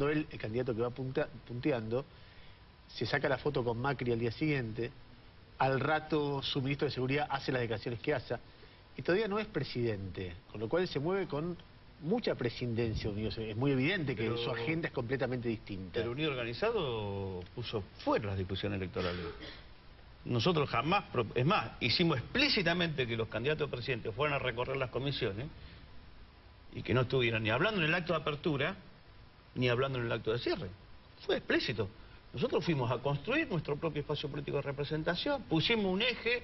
él, el candidato que va punteando, se saca la foto con Macri al día siguiente, al rato su ministro de Seguridad hace las declaraciones que hace, y todavía no es presidente, con lo cual se mueve con mucha prescindencia Unido. Es muy evidente que su agenda es completamente distinta. Pero Unido Organizado puso fuera las discusiones electorales. Nosotros jamás, es más, hicimos explícitamente que los candidatos a presidente fueran a recorrer las comisiones y que no estuvieran ni hablando en el acto de apertura ni hablando en el acto de cierre. Fue explícito. Nosotros fuimos a construir nuestro propio espacio político de representación, pusimos un eje,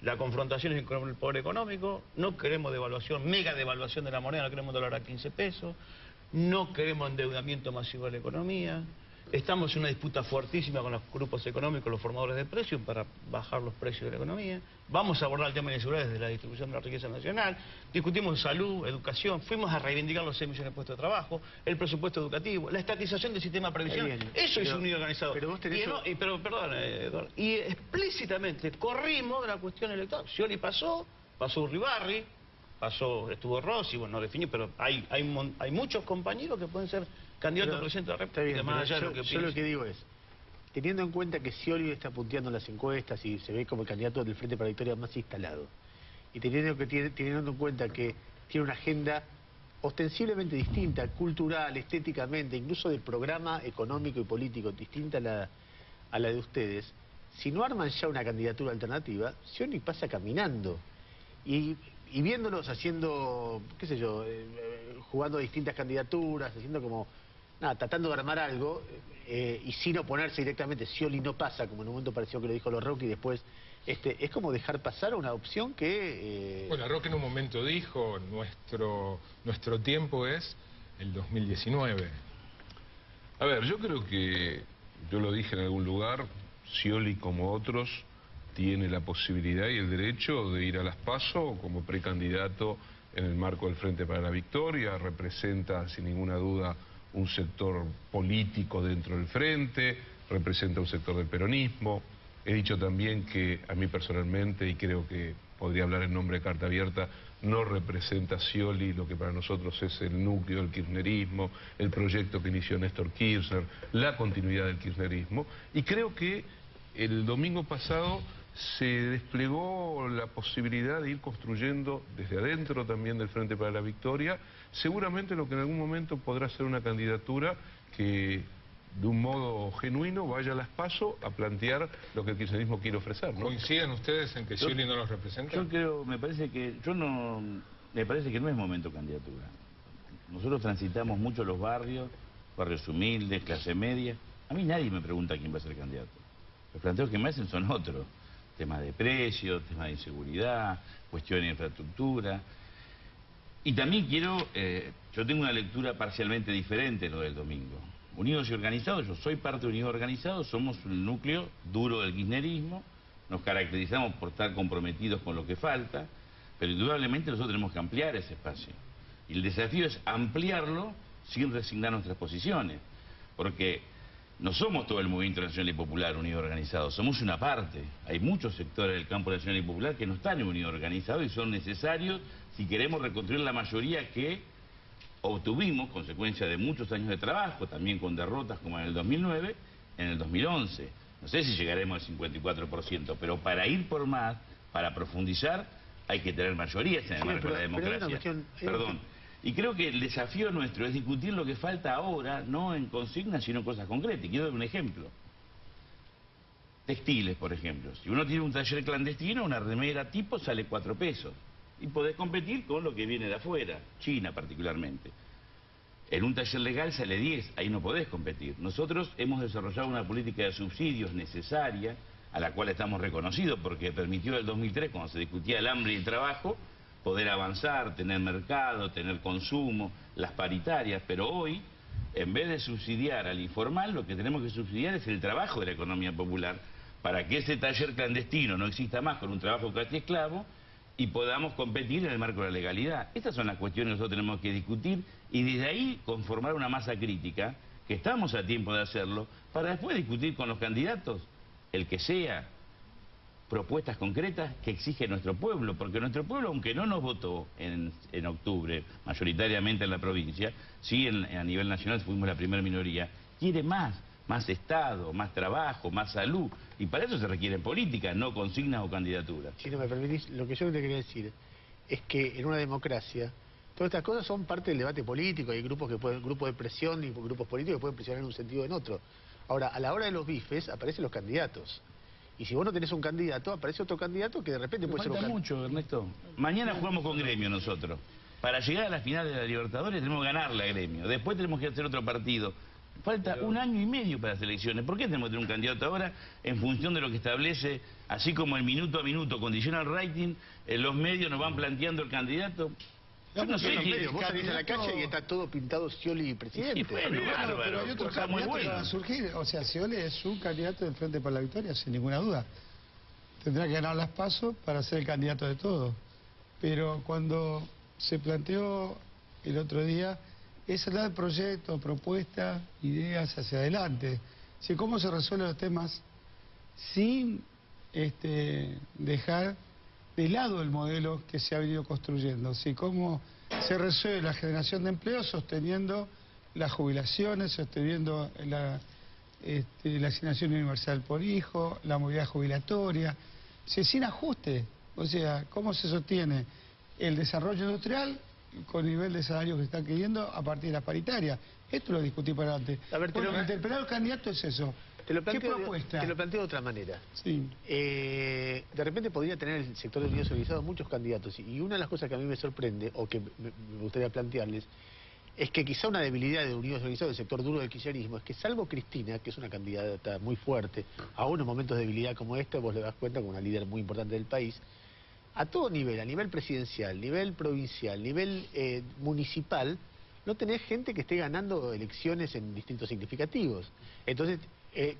la confrontación con el poder económico, no queremos devaluación, mega devaluación de la moneda, no queremos dólar a 15 pesos, no queremos endeudamiento masivo de la economía, estamos en una disputa fuertísima con los grupos económicos, los formadores de precios, para bajar los precios de la economía. Vamos a abordar el tema de inseguridad desde la distribución de la riqueza nacional. Discutimos salud, educación, fuimos a reivindicar los 6 millones de puestos de trabajo, el presupuesto educativo, la estatización del sistema de previsión. Eso es Unido Organizado. Pero vos tenés... Perdón, Eduardo, y explícitamente corrimos de la cuestión electoral. Scioli pasó Uribarri, estuvo Rossi, bueno, no definí, pero hay muchos compañeros que pueden ser candidatos a presidente de la República, más allá de lo que yo lo que digo es, teniendo en cuenta que Scioli está punteando las encuestas y se ve como el candidato del Frente para la Victoria más instalado, y teniendo en cuenta que tiene una agenda ostensiblemente distinta, cultural, estéticamente, incluso de programa económico y político distinta a la de ustedes, si no arman ya una candidatura alternativa, Scioli pasa caminando. Y viéndolos haciendo, qué sé yo, jugando distintas candidaturas, haciendo como, nada, tratando de armar algo, y sin oponerse directamente, Scioli no pasa, como en un momento pareció que lo dijo Larroque, y después, es como dejar pasar una opción que... Bueno, Larroque en un momento dijo, nuestro tiempo es el 2019. A ver, yo creo que, yo lo dije en algún lugar, Scioli como otros tiene la posibilidad y el derecho de ir a las PASO como precandidato en el marco del Frente para la Victoria, representa sin ninguna duda un sector político dentro del Frente, representa un sector del peronismo. He dicho también que a mí personalmente, y creo que podría hablar en nombre de Carta Abierta, no representa Scioli lo que para nosotros es el núcleo del kirchnerismo, el proyecto que inició Néstor Kirchner, la continuidad del kirchnerismo, y creo que el domingo pasado se desplegó la posibilidad de ir construyendo desde adentro también del Frente para la Victoria, seguramente lo que en algún momento podrá ser una candidatura que de un modo genuino vaya a las PASO a plantear lo que el kirchnerismo quiere ofrecer, ¿no? ¿Coinciden ustedes en que Scioli no los representa? Yo creo, me parece que no es momento candidatura. Nosotros transitamos mucho los barrios humildes, clase media. A mí nadie me pregunta quién va a ser candidato. Los planteos que me hacen son otros. Temas de precios, temas de inseguridad, cuestiones de infraestructura. Y también yo tengo una lectura parcialmente diferente de lo del domingo. Unidos y Organizados, yo soy parte de Unidos Organizados, somos un núcleo duro del kirchnerismo, nos caracterizamos por estar comprometidos con lo que falta, pero indudablemente nosotros tenemos que ampliar ese espacio. Y el desafío es ampliarlo sin resignar nuestras posiciones, porque no somos todo el movimiento nacional y popular unido organizado, somos una parte. Hay muchos sectores del campo nacional y popular que no están en unido organizado y son necesarios si queremos reconstruir la mayoría que obtuvimos, consecuencia de muchos años de trabajo, también con derrotas como en el 2009, en el 2011. No sé si llegaremos al 54%, pero para ir por más, para profundizar, hay que tener mayorías en el marco de la democracia. Y creo que el desafío nuestro es discutir lo que falta ahora, no en consignas, sino en cosas concretas. Quiero dar un ejemplo. Textiles, por ejemplo. Si uno tiene un taller clandestino, una remera tipo sale 4 pesos. Y podés competir con lo que viene de afuera, China particularmente. En un taller legal sale 10, ahí no podés competir. Nosotros hemos desarrollado una política de subsidios necesaria, a la cual estamos reconocidos, porque permitió el 2003, cuando se discutía el hambre y el trabajo, poder avanzar, tener mercado, tener consumo, las paritarias, pero hoy, en vez de subsidiar al informal, lo que tenemos que subsidiar es el trabajo de la economía popular, para que ese taller clandestino no exista más con un trabajo casi esclavo, y podamos competir en el marco de la legalidad. Estas son las cuestiones que nosotros tenemos que discutir, y desde ahí conformar una masa crítica, que estamos a tiempo de hacerlo, para después discutir con los candidatos, el que sea, propuestas concretas que exige nuestro pueblo, porque nuestro pueblo, aunque no nos votó en octubre, mayoritariamente en la provincia, sí a nivel nacional fuimos la primera minoría, quiere más Estado, más trabajo, más salud, y para eso se requieren políticas, no consignas o candidaturas. Si no me permitís, lo que yo te quería decir es que en una democracia todas estas cosas son parte del debate político, hay grupos de presión y grupos políticos que pueden presionar en un sentido o en otro. Ahora, a la hora de los bifes aparecen los candidatos. Y si vos no tenés un candidato, aparece otro candidato que de repente puede ser un Falta mucho, Ernesto. Mañana jugamos con Gremio nosotros. Para llegar a la final de la Libertadores tenemos que ganarle a Gremio. Después tenemos que hacer otro partido. Falta un año y medio para las elecciones. ¿Por qué tenemos que tener un candidato ahora en función de lo que establece, así como el minuto a minuto condiciona el rating, los medios nos van planteando el candidato? Yo no sé si... Vos salís a la calle y está todo pintado Scioli presidente. Sí, bueno, bárbaro, pero hay otros cosa muy candidatos que buena. van a surgir. O sea, Scioli es un candidato del Frente para la Victoria, sin ninguna duda. Tendrá que ganar las PASO para ser el candidato de todos. Pero cuando se planteó el otro día, es hablar de proyectos, propuestas, ideas hacia adelante. Si cómo se resuelven los temas sin dejar de lado el modelo que se ha venido construyendo. Si cómo se resuelve la generación de empleo sosteniendo las jubilaciones, sosteniendo la asignación universal por hijo, la movilidad jubilatoria, sin ajuste. O sea, cómo se sostiene el desarrollo industrial con el nivel de salario que está queriendo a partir de la paritaria. Esto lo discutí para antes. A ver, interpelar al candidato es eso. ¿Qué propuesta? Te lo planteo de otra manera. Sí. De repente podría tener el sector de Unidos Organizados muchos candidatos, y una de las cosas que a mí me sorprende, o que me gustaría plantearles, es que quizá una debilidad de Unidos Organizados, del sector duro del kirchnerismo, es que salvo Cristina, que es una candidata muy fuerte, aún en momentos de debilidad como este, vos le das cuenta como una líder muy importante del país, a todo nivel, a nivel presidencial, nivel provincial, nivel municipal, no tenés gente que esté ganando elecciones en distintos significativos. Entonces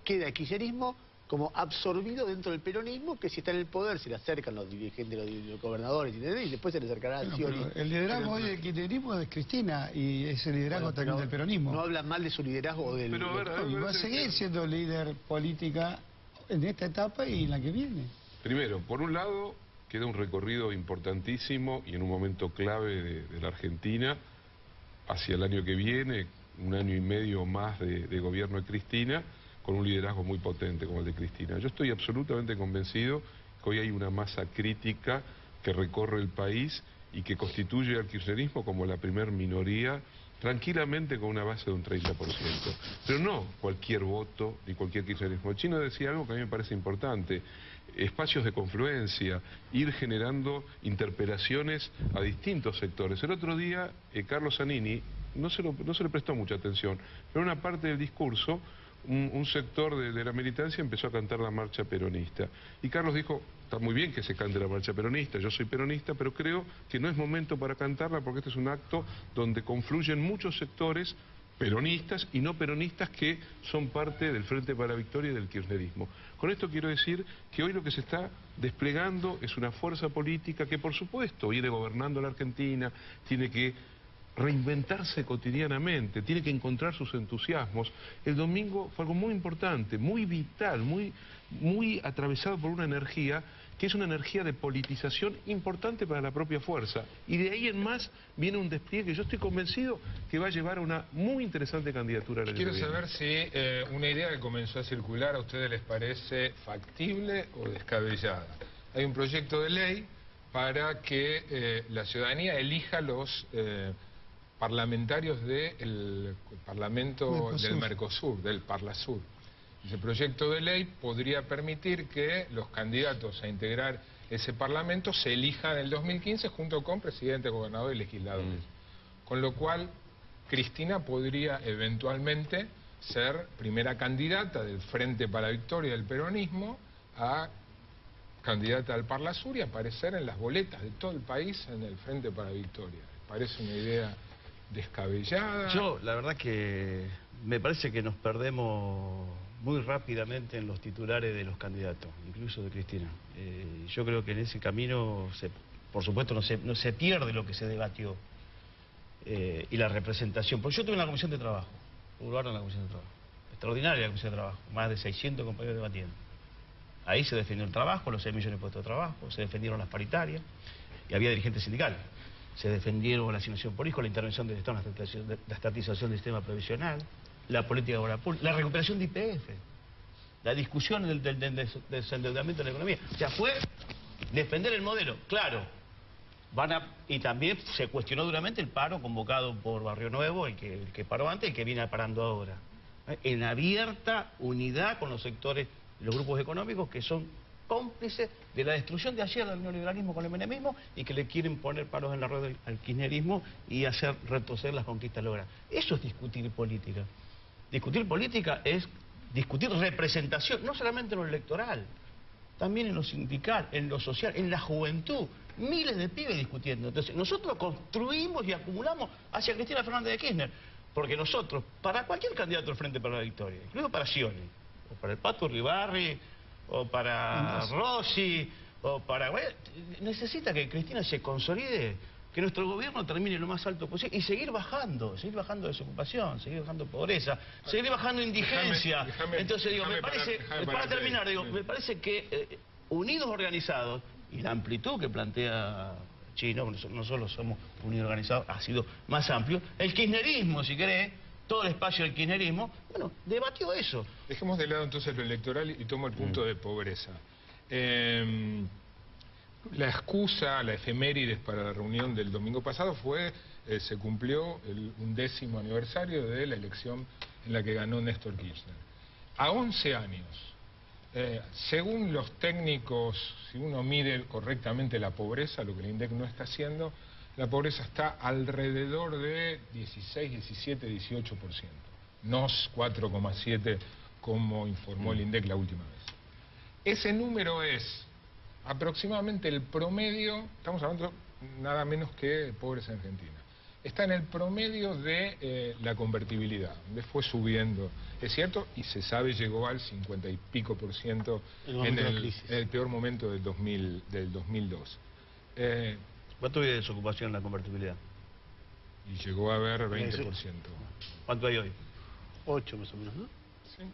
queda el kirchnerismo como absorbido dentro del peronismo, que si está en el poder se le acercan los dirigentes, los gobernadores, y después se le acercará a Scioli. El liderazgo hoy del kirchnerismo es de Cristina, y es el liderazgo también del peronismo. No hablan mal de su liderazgo o del... Pero, a ver, Y va a seguir siendo líder política en esta etapa y en la que viene. Primero, por un lado, queda un recorrido importantísimo y en un momento clave de la Argentina hacia el año que viene, un año y medio más de gobierno de Cristina, con un liderazgo muy potente como el de Cristina. Yo estoy absolutamente convencido que hoy hay una masa crítica que recorre el país y que constituye al kirchnerismo como la primer minoría, tranquilamente con una base de un 30%. Pero no cualquier voto ni cualquier kirchnerismo. El chino decía algo que a mí me parece importante: espacios de confluencia, ir generando interpelaciones a distintos sectores. El otro día, Carlos Zanini no se le prestó mucha atención, pero en una parte del discurso, un sector de la militancia empezó a cantar la marcha peronista. Y Carlos dijo: está muy bien que se cante la marcha peronista, yo soy peronista, pero creo que no es momento para cantarla porque este es un acto donde confluyen muchos sectores peronistas y no peronistas que son parte del Frente para la Victoria y del kirchnerismo. Con esto quiero decir que hoy lo que se está desplegando es una fuerza política que, por supuesto, viene gobernando la Argentina, tiene que reinventarse cotidianamente, tiene que encontrar sus entusiasmos. El domingo fue algo muy importante, muy vital, muy atravesado por una energía que es una energía de politización importante para la propia fuerza. Y de ahí en más viene un despliegue que yo estoy convencido que va a llevar a una muy interesante candidatura. Quiero saber si una idea que comenzó a circular a ustedes les parece factible o descabellada. Hay un proyecto de ley para que la ciudadanía elija los parlamentarios del Parlamento del Mercosur, del Parlasur. Ese proyecto de ley podría permitir que los candidatos a integrar ese Parlamento se elijan en el 2015 junto con presidente, gobernador y legisladores. Con lo cual, Cristina podría eventualmente ser primera candidata del Frente para la Victoria del peronismo a candidata al Parlasur y aparecer en las boletas de todo el país en el Frente para la Victoria. ¿Parece una idea descabellada? Yo, la verdad que me parece que nos perdemos muy rápidamente en los titulares de los candidatos, incluso de Cristina. Yo creo que en ese camino, por supuesto, no se pierde lo que se debatió y la representación. Porque yo tuve en la Comisión de Trabajo, Urbano en la Comisión de Trabajo, extraordinaria la Comisión de Trabajo, más de 600 compañeros debatiendo. Ahí se defendió el trabajo, los 6 millones de puestos de trabajo, se defendieron las paritarias, y había dirigentes sindicales. Se defendieron la asignación por hijo, la intervención del Estado, la estatización del sistema previsional, la política de obra pública, la recuperación de IPF, la discusión del desendeudamiento de la economía. O sea, fue defender el modelo, claro. Y también se cuestionó duramente el paro convocado por Barrio Nuevo, el que paró antes y el que viene parando ahora. En abierta unidad con los sectores, los grupos económicos que son cómplices de la destrucción de ayer del neoliberalismo con el menemismo y que le quieren poner palos en la rueda al kirchnerismo y hacer retroceder las conquistas logradas. Eso es discutir política. Discutir política es discutir representación, no solamente en lo electoral, también en lo sindical, en lo social, en la juventud. Miles de pibes discutiendo. Entonces, nosotros construimos y acumulamos hacia Cristina Fernández de Kirchner. Porque nosotros, para cualquier candidato al Frente para la Victoria, incluso para Scioli, o para el Pato Ribarri, o para Rossi, o para... necesita que Cristina se consolide, que nuestro gobierno termine lo más alto posible y seguir bajando desocupación, seguir bajando pobreza, seguir bajando indigencia. Entonces, digo, me parece, para terminar, digo, me parece que unidos, organizados, y la amplitud que plantea Chino, no solo somos unidos organizados, ha sido más amplio. El kirchnerismo, si querés, todo el espacio del kirchnerismo, bueno, debatió eso. Dejemos de lado entonces lo electoral y tomo el punto de pobreza. La excusa, la efemérides para la reunión del domingo pasado fue, se cumplió el 11º aniversario de la elección en la que ganó Néstor Kirchner. A 11 años. Según los técnicos, si uno mide correctamente la pobreza, lo que el INDEC no está haciendo, la pobreza está alrededor de 16, 17, 18%. No 4,7 como informó el INDEC la última vez. Ese número es aproximadamente el promedio, estamos hablando nada menos que pobreza en Argentina. Está en el promedio de la convertibilidad, donde fue subiendo, es cierto, y se sabe llegó al 50 y pico % en el peor momento del 2002. ¿Cuánto hay de desocupación en la convertibilidad? Y llegó a haber 20%. ¿Cuánto hay hoy? 8 más o menos, ¿no? Sí.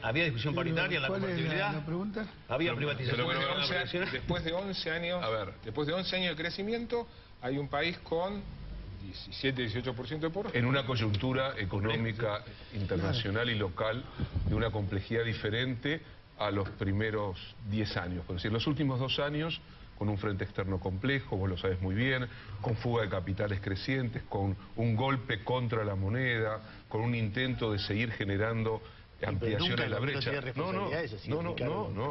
¿Había discusión paritaria en la convertibilidad? ¿La pregunta? ¿Había privatización? Después de 11 años, después de 11 años de crecimiento, hay un país con 17-18% de pobreza. En una coyuntura económica internacional y local de una complejidad diferente a los primeros 10 años. Es decir, los últimos 2 años, con un frente externo complejo, vos lo sabés muy bien, con fuga de capitales crecientes, con un golpe contra la moneda, con un intento de seguir generando ampliación de la brecha. No,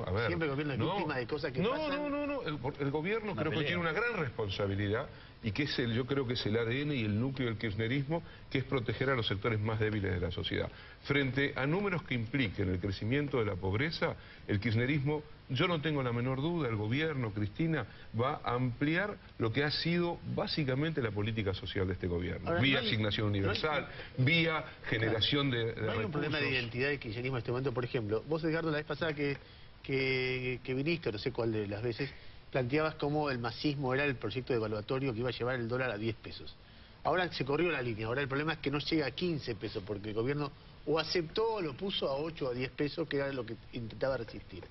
a ver. Siempre el gobierno es víctima de cosas que pasan. No. El gobierno creo que tiene una gran responsabilidad y que es yo creo que es el ADN y el núcleo del kirchnerismo, que es proteger a los sectores más débiles de la sociedad. Frente a números que impliquen el crecimiento de la pobreza, el kirchnerismo, yo no tengo la menor duda, el gobierno, Cristina, va a ampliar lo que ha sido básicamente la política social de este gobierno. Ahora, vía asignación universal, vía generación de recursos. Hay un problema de identidad del kirchnerismo en este momento. Por ejemplo, vos, Edgardo, la vez pasada que viniste, no sé cuál de las veces, planteabas cómo el masismo era el proyecto devaluatorio que iba a llevar el dólar a 10 pesos. Ahora se corrió la línea, ahora el problema es que no llega a 15 pesos, porque el gobierno o aceptó o lo puso a 8 o a 10 pesos, que era lo que intentaba resistir.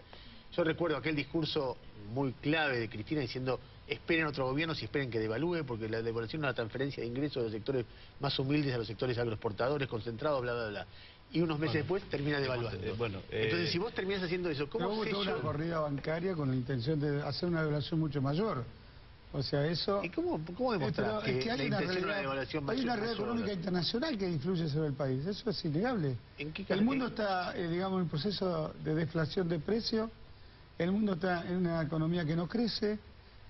Yo recuerdo aquel discurso muy clave de Cristina diciendo: esperen otro gobierno, si esperen que devalúe, porque la devaluación es una transferencia de ingresos de los sectores más humildes a los sectores agroexportadores, concentrados, bla, bla, bla. Y unos meses después termina devaluando. Entonces, si vos terminás haciendo eso, ¿cómo hubo toda una corrida bancaria con la intención de hacer una devaluación mucho mayor? O sea, eso... ¿Y cómo demostrás que hay la intención de una devaluación hay una realidad económica internacional que influye sobre el país? Eso es innegable. El mundo está, digamos, en proceso de deflación de precios. El mundo está en una economía que no crece.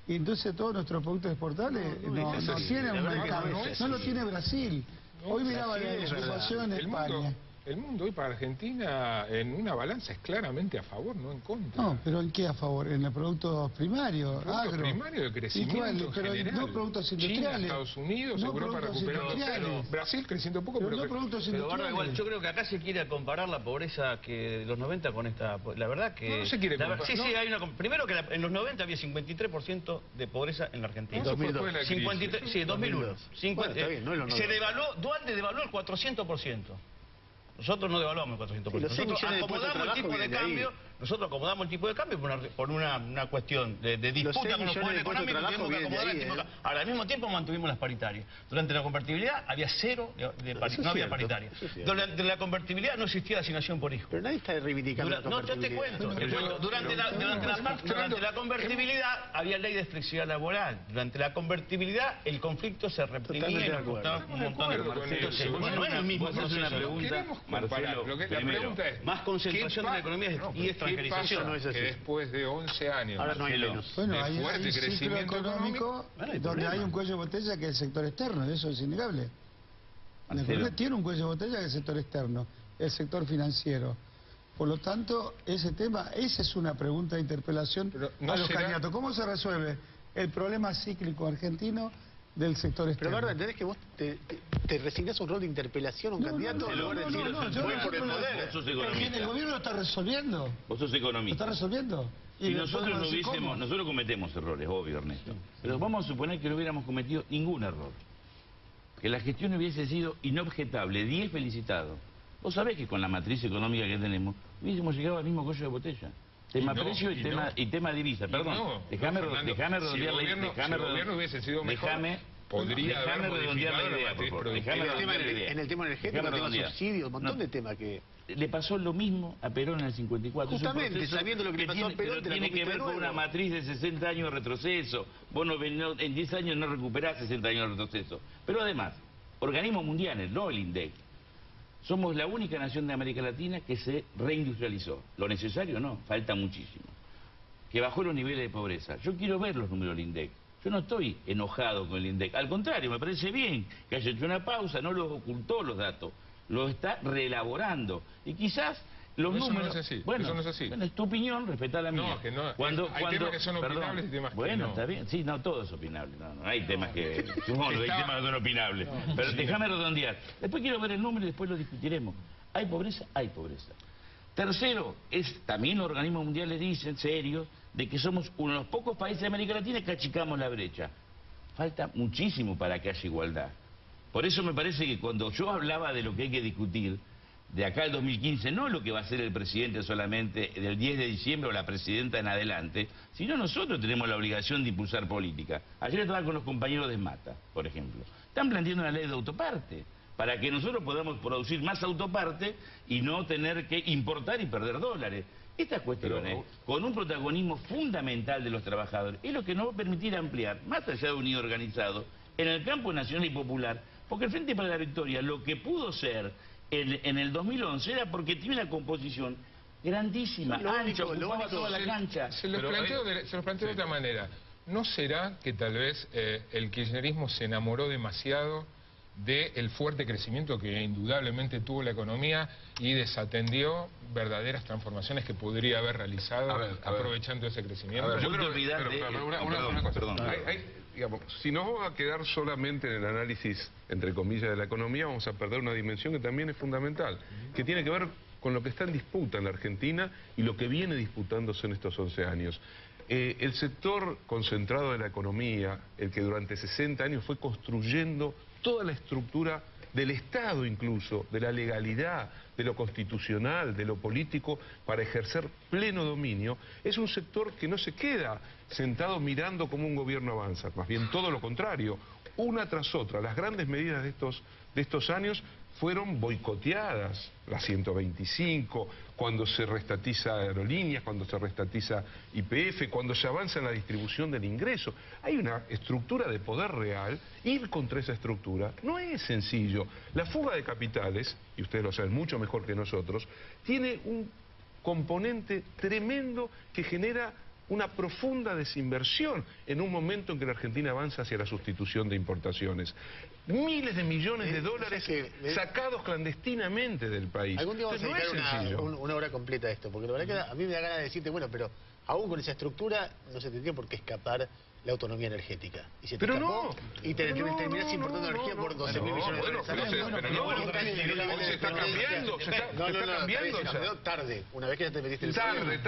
Y entonces todos nuestros productos exportables no tienen un mercado. No lo tiene Brasil. Hoy miraba la desocupación en España. El mundo hoy para Argentina en una balanza es claramente a favor, no en contra. No, pero ¿en qué a favor? En los productos primarios, productos primarios de crecimiento general. No productos industriales. China, Estados Unidos, no Europa recuperando. Brasil creciendo poco, pero no productos industriales. Igual, yo creo que acá se quiere comparar la pobreza que de los 90 con esta... La verdad que... No se quiere comparar. Sí, hay una... Primero que en los 90 había 53% de pobreza en la Argentina. Eso fue después de la crisis. 53, sí, 2001. Se devaluó, Dualde devaluó el 400%. Nosotros no devaluamos el 400%. Nosotros acomodamos el tipo de cambio, nosotros acomodamos el tipo de cambio por una cuestión de disputa con los poderes económicos, tuvimos que acomodar el tipo de cambio. Ahora, al mismo tiempo mantuvimos las paritarias. Durante la convertibilidad había cero no había paritaria. Durante la convertibilidad no existía asignación por hijo. Pero nadie está reivindicando la No, yo te cuento. Durante la convertibilidad había ley de flexibilidad laboral. Durante la convertibilidad el conflicto se reprimía y nos costaba un montón de Entonces, no es el mismo vos haces una proceso. pregunta, Marcelo, La primero, pregunta es, más concentración de la economía y extranjerización. ¿qué no es pasa así. que después de 11 años Ahora no hay Marcelo, menos. Bueno, de hay fuerte un ciclo crecimiento económico no hay donde problema. hay un cuello de botella que es el sector externo, eso es innegable. La Marcelo. economía tiene un cuello de botella que es el sector externo, el sector financiero. Por lo tanto, ese tema, esa es una pregunta de interpelación Pero no a los será- candidatos. ¿Cómo se resuelve el problema cíclico argentino del sector Pero externo? Barda, ¿entendés que vos te resignás a un rol de interpelación a un candidato? en lugar de decir, voy por el poder? Vos sos El economista. gobierno lo está resolviendo. Vos sos Lo está economista. resolviendo. Si le nosotros podemos no decir hubiésemos, cómo. nosotros cometemos errores, obvio, Ernesto. Pero vamos a suponer que no hubiéramos cometido ningún error. Que la gestión hubiese sido inobjetable, 10 felicitados. Vos sabés que con la matriz económica que tenemos, hubiésemos llegado al mismo cuello de botella. Tema Y no, precio y y tema divisa. Perdón, no, déjame Fernando, redondear si el gobierno hubiese sido mejor, podría haber redondear la modificado la idea, por matriz favor. productiva. Déjame redondear la idea. En el tema energético, Déjame en el tema redondear. subsidios, un montón No. de temas que... Le pasó lo mismo a Perón en el 54. Es un Justamente, proceso sabiendo lo que le pasó a tiene, Perón, pero te la tiene que comiste ver de con nuevo. una matriz de 60 años de retroceso. Vos en 10 años no recuperás 60 años de retroceso. Pero además, organismos mundiales, no el INDEC. Somos la única nación de América Latina que se reindustrializó. Lo necesario no, falta muchísimo. Que bajó los niveles de pobreza. Yo quiero ver los números del INDEC. Yo no estoy enojado con el INDEC. Al contrario, me parece bien que haya hecho una pausa, no los ocultó los datos. Los está reelaborando. Y quizás los Eso no números... es así, Bueno, eso no es así. Bueno, es tu opinión, respetá la mía. No, que no. Cuando, Hay temas que son perdón, opinables y temas que bueno, no. está bien. Sí, no, todo es opinable. No hay temas que... No, hay Estaba- temas que son opinables. Pero déjame redondear. Después quiero ver el número y después lo discutiremos. ¿Hay pobreza? Hay pobreza. Tercero, también los organismos mundiales dicen, serios, de que somos uno de los pocos países de América Latina que achicamos la brecha. Falta muchísimo para que haya igualdad. Por eso me parece que cuando yo hablaba de lo que hay que discutir, de acá al 2015, no lo que va a hacer el presidente solamente del 10 de diciembre o la presidenta en adelante, sino nosotros tenemos la obligación de impulsar política. Ayer estaba con los compañeros de Mata, por ejemplo. Están planteando una ley de autoparte, para que nosotros podamos producir más autoparte y no tener que importar y perder dólares. Estas cuestiones, con un protagonismo fundamental de los trabajadores, es lo que nos va a permitir ampliar, más allá de unido organizado, en el campo nacional y popular, porque el Frente para la Victoria, lo que pudo ser en el 2011, era porque tiene una composición grandísima, ancha, ocupaba toda la cancha. Se los planteo de otra manera. ¿No será que tal vez el kirchnerismo se enamoró demasiado del fuerte crecimiento que indudablemente tuvo la economía y desatendió verdaderas transformaciones que podría haber realizado aprovechando ese crecimiento? A ver, yo Vos te creo que- olvidás pero, de- una cosa. perdón. Digamos, si nos vamos a quedar solamente en el análisis, entre comillas, de la economía, vamos a perder una dimensión que también es fundamental, que tiene que ver con lo que está en disputa en la Argentina y lo que viene disputándose en estos 11 años. El sector concentrado de la economía, el que durante 60 años fue construyendo toda la estructura del Estado incluso, de la legalidad, de lo constitucional, de lo político, para ejercer pleno dominio, es un sector que no se queda sentado mirando cómo un gobierno avanza, más bien todo lo contrario, una tras otra. Las grandes medidas de estos años fueron boicoteadas, la 125, cuando se restatiza aerolíneas, cuando se restatiza YPF, cuando se avanza en la distribución del ingreso. Hay una estructura de poder real, ir contra esa estructura no es sencillo. La fuga de capitales, y ustedes lo saben mucho mejor que nosotros, tiene un componente tremendo que genera una profunda desinversión en un momento en que la Argentina avanza hacia la sustitución de importaciones. Miles de millones de dólares sacados clandestinamente del país. Algún día vamos a Entonces, no es dedicar sencillo. una hora completa a esto, porque la verdad que a mí me da ganas de decirte, bueno, pero aún con esa estructura no se tendría por qué escapar la autonomía energética. Y se te Pero escapó, no. y terminás importando energía por 12.000 millones de dólares al año. Se está cambiando, se está cambiando ya. cambió tarde, una vez que ya te metiste el Tarde.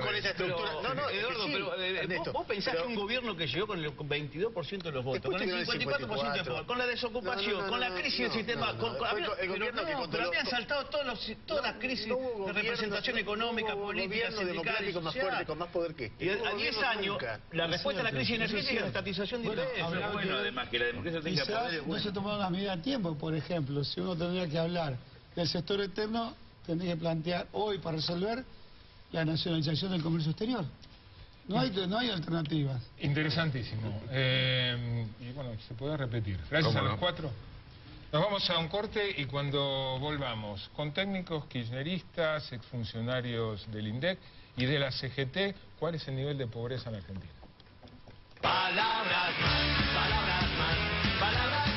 con esa estructura. Pero, Eduardo, pero Ernesto, vos pensás que un gobierno que llegó con el 22% de los votos, con el 54% de favor, con la desocupación, con la crisis del sistema, pero habían saltado todas las crisis de representación económica, política, sindical y más fuerte, con más poder que este. Y a 10 años, la respuesta a la crisis energética es la estatización de ingresos. Pero bueno, además que la democracia tenga Quizás poder es no bueno. se tomaron las medidas a tiempo. Por ejemplo, si uno tendría que hablar del sector externo, tendría que plantear hoy para resolver la nacionalización del comercio exterior. No hay alternativas. Interesantísimo. Y bueno, se puede repetir. Gracias a los cuatro. Nos vamos a un corte y cuando volvamos, con técnicos kirchneristas, exfuncionarios del INDEC y de la CGT, ¿cuál es el nivel de pobreza en Argentina? Palabras más, palabras más, palabras